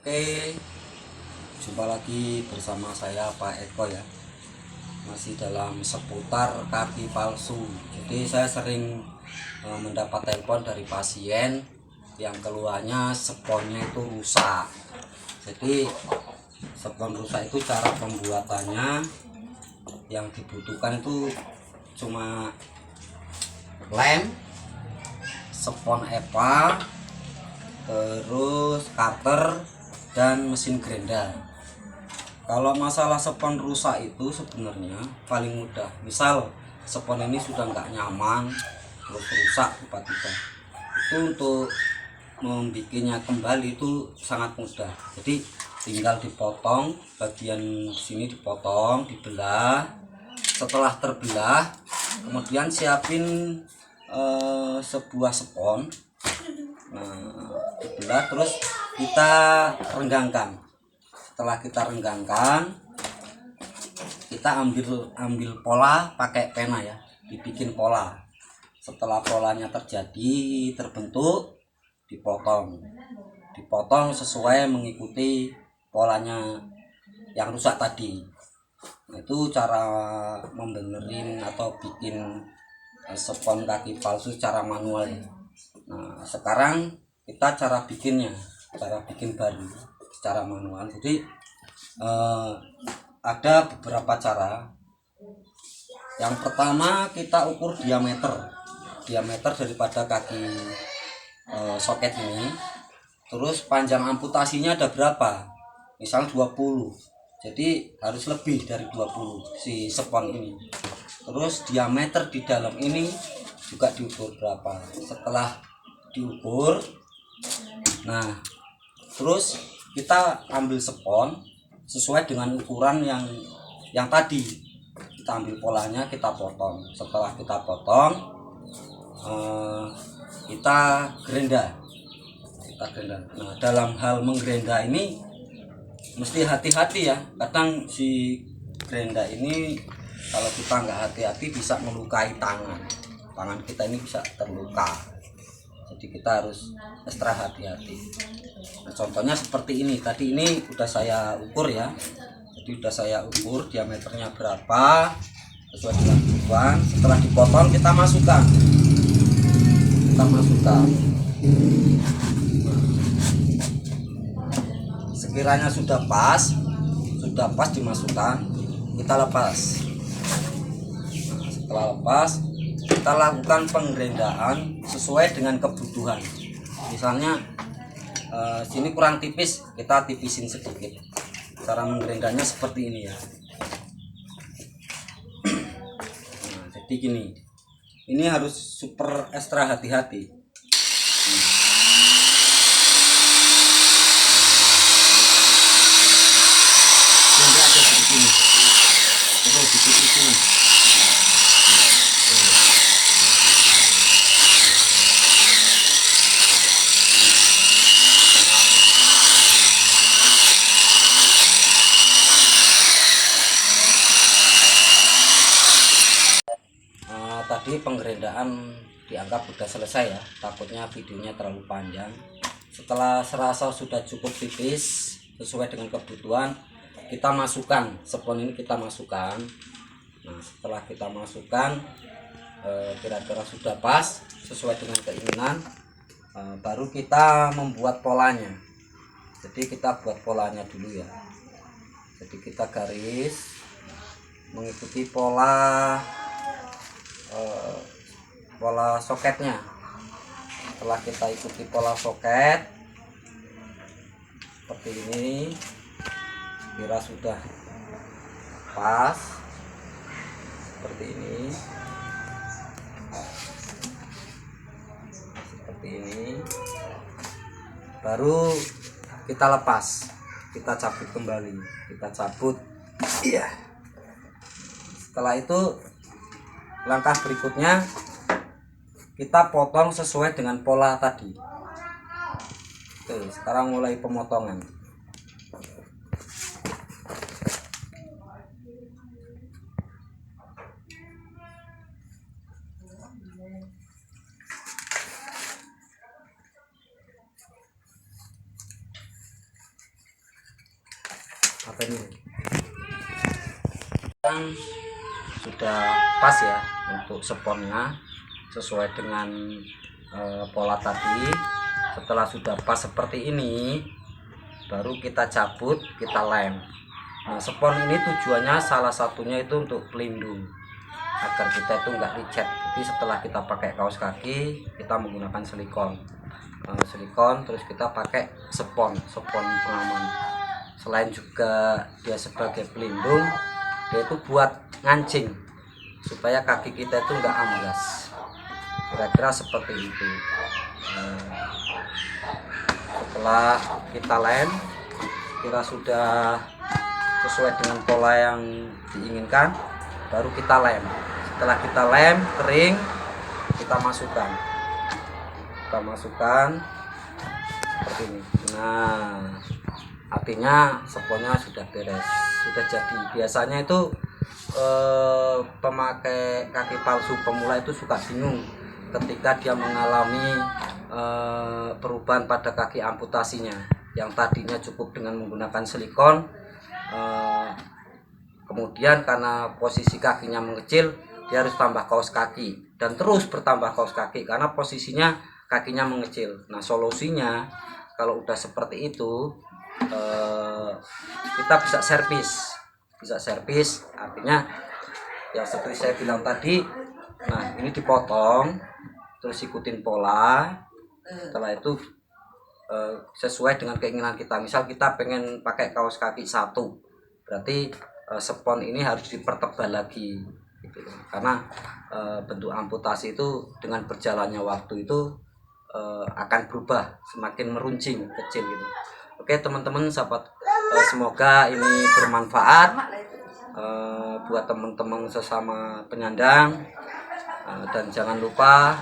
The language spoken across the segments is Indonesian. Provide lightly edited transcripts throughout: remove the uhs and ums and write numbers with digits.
Oke, jumpa lagi bersama saya Pak Eko ya. Masih dalam seputar kaki palsu. Jadi saya sering mendapat telepon dari pasien yang keluarnya sponnya itu rusak. Jadi spon rusak itu cara pembuatannya yang dibutuhkan itu cuma lem, spon EVA, terus cutter dan mesin grinder. Kalau masalah spon rusak itu sebenarnya paling mudah. Misal spon ini sudah nggak nyaman terus rusak tiba-tiba, itu untuk membikinnya kembali itu sangat mudah. Jadi tinggal dipotong bagian sini, dipotong, dibelah. Setelah terbelah kemudian siapin sebuah spon. Nah, dibelah terus kita renggangkan. Setelah kita renggangkan, kita ambil pola pakai pena ya, dibikin pola. Setelah polanya terbentuk, dipotong sesuai mengikuti polanya yang rusak tadi. Nah, itu cara membenerin atau bikin spon kaki palsu secara manual ya. Nah, sekarang kita cara bikin baru secara manual. Jadi ada beberapa cara. Yang pertama, kita ukur diameter daripada kaki soket ini. Terus panjang amputasinya ada berapa? Misal 20. Jadi harus lebih dari 20 si spon ini. Terus diameter di dalam ini juga diukur berapa. Setelah diukur, nah terus kita ambil spon sesuai dengan ukuran yang tadi. Kita ambil polanya, kita potong. Setelah kita potong, kita gerinda. Nah, dalam hal menggerinda ini mesti hati-hati ya. Kadang si gerinda ini kalau kita nggak hati-hati bisa melukai tangan kita, ini bisa terluka. Jadi kita harus ekstra hati-hati. Nah, contohnya seperti ini. Tadi ini udah saya ukur ya. Jadi udah saya ukur diameternya berapa sesuai dengan kebutuhan. Setelah dipotong kita masukkan. Sekiranya sudah pas dimasukkan, kita lepas. Nah, setelah lepas, kita lakukan penggerindaan sesuai dengan kebutuhan. Misalnya sini kurang tipis, kita tipisin sedikit. Cara menggerindanya seperti ini ya. Nah, jadi gini, ini harus super ekstra hati-hati. Nanti ada seperti ini. Terus ditipisin. Tadi penggerindaan dianggap sudah selesai ya, takutnya videonya terlalu panjang. Setelah serasa sudah cukup tipis sesuai dengan kebutuhan, kita masukkan spon ini, kita masukkan. Nah, setelah kita masukkan kira-kira sudah pas sesuai dengan keinginan, baru kita membuat polanya. Jadi kita buat polanya dulu ya. Jadi kita garis mengikuti pola soketnya. Setelah kita ikuti pola soket seperti ini, kira sudah pas seperti ini, baru kita lepas, kita cabut kembali, iya. Setelah itu langkah berikutnya kita potong sesuai dengan pola tadi. Oke, sekarang mulai pemotongan. apa ini yang sudah pas ya untuk seponnya sesuai dengan pola tadi. Setelah sudah pas seperti ini, baru kita cabut, kita lem. Nah, spon ini tujuannya salah satunya itu untuk pelindung agar kita itu enggak licet. Jadi setelah kita pakai kaos kaki, kita menggunakan silikon, terus kita pakai spon pengaman. Selain juga dia sebagai pelindung, dia itu buat ngancing supaya kaki kita itu enggak amblas. Kira-kira seperti itu. Setelah kita lem, kira sudah sesuai dengan pola yang diinginkan, baru kita lem. Setelah kita lem kering, kita masukkan seperti ini. Nah, artinya sponnya sudah beres, sudah jadi. Biasanya itu pemakai kaki palsu pemula itu suka bingung ketika dia mengalami perubahan pada kaki amputasinya, yang tadinya cukup dengan menggunakan silikon, kemudian karena posisi kakinya mengecil, dia harus tambah kaos kaki dan terus bertambah kaos kaki karena posisinya kakinya mengecil. Nah, solusinya kalau udah seperti itu, kita bisa servis, artinya ya seperti saya bilang tadi. Nah, ini dipotong, terus ikutin pola. Setelah itu sesuai dengan keinginan kita. Misal kita pengen pakai kaos kaki 1, berarti spon ini harus dipertebal lagi gitu. Karena bentuk amputasi itu dengan berjalannya waktu itu akan berubah, semakin meruncing, kecil gitu. Oke teman-teman sahabat, semoga ini bermanfaat buat teman-teman sesama penyandang, dan jangan lupa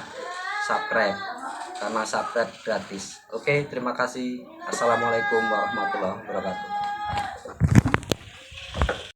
subscribe karena subscribe gratis. Oke, terima kasih. Assalamualaikum warahmatullahi wabarakatuh.